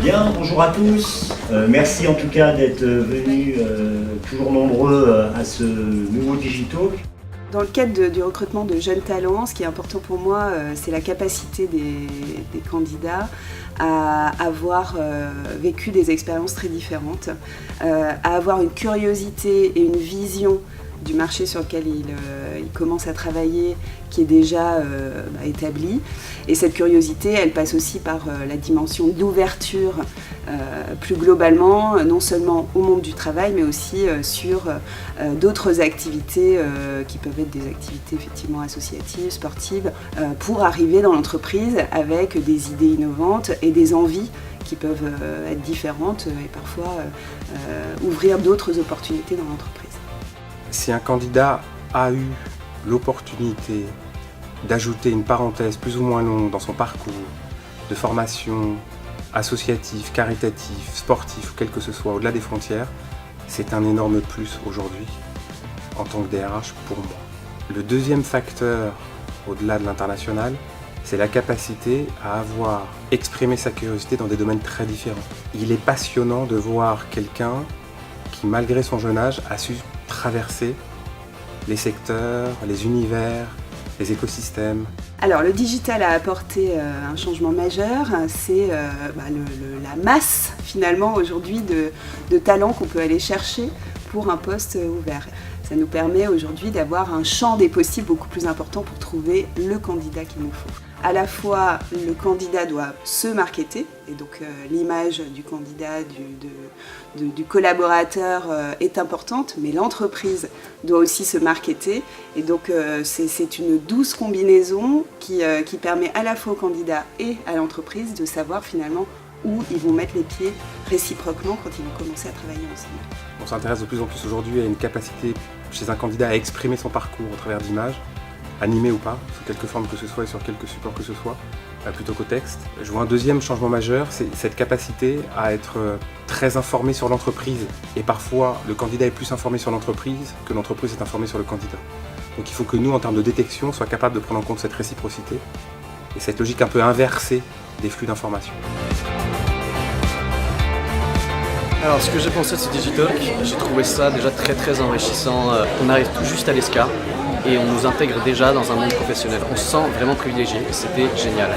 Bien, bonjour à tous. Merci en tout cas d'être venus toujours nombreux à ce nouveau Digitalk. Dans le cadre du recrutement de jeunes talents, ce qui est important pour moi, c'est la capacité des candidats à avoir vécu des expériences très différentes, à avoir une curiosité et une vision du marché sur lequel ils commencent à travailler qui est déjà établie. Et cette curiosité, elle passe aussi par la dimension d'ouverture plus globalement, non seulement au monde du travail, mais aussi sur d'autres activités qui peuvent être des activités effectivement associatives, sportives, pour arriver dans l'entreprise avec des idées innovantes et des envies qui peuvent être différentes et parfois ouvrir d'autres opportunités dans l'entreprise. Si un candidat a eu l'opportunité d'ajouter une parenthèse plus ou moins longue dans son parcours de formation associative, caritative, sportif ou quel que ce soit au-delà des frontières, c'est un énorme plus aujourd'hui en tant que DRH pour moi. Le deuxième facteur au-delà de l'international, c'est la capacité à avoir exprimé sa curiosité dans des domaines très différents. Il est passionnant de voir quelqu'un qui, malgré son jeune âge, a su traverser les secteurs, les univers, les écosystèmes. Alors le digital a apporté un changement majeur, c'est la masse finalement aujourd'hui de talents qu'on peut aller chercher pour un poste ouvert. Ça nous permet aujourd'hui d'avoir un champ des possibles beaucoup plus important pour trouver le candidat qu'il nous faut. À la fois, le candidat doit se marketer, et donc l'image du candidat, du collaborateur est importante, mais l'entreprise doit aussi se marketer. Et donc c'est une douce combinaison qui permet à la fois au candidat et à l'entreprise de savoir finalement où ils vont mettre les pieds réciproquement quand ils vont commencer à travailler ensemble. On s'intéresse de plus en plus aujourd'hui à une capacité chez un candidat à exprimer son parcours au travers d'images, animées ou pas, sous quelque forme que ce soit et sur quelque support que ce soit, plutôt qu'au texte. Je vois un deuxième changement majeur, c'est cette capacité à être très informé sur l'entreprise. Et parfois, le candidat est plus informé sur l'entreprise que l'entreprise est informée sur le candidat. Donc il faut que nous, en termes de détection, soyons capables de prendre en compte cette réciprocité et cette logique un peu inversée des flux d'informations. Alors ce que j'ai pensé de ce Digitalk, j'ai trouvé ça déjà très enrichissant. On arrive tout juste à l'ESCA et on nous intègre déjà dans un monde professionnel. On se sent vraiment privilégié et c'était génial.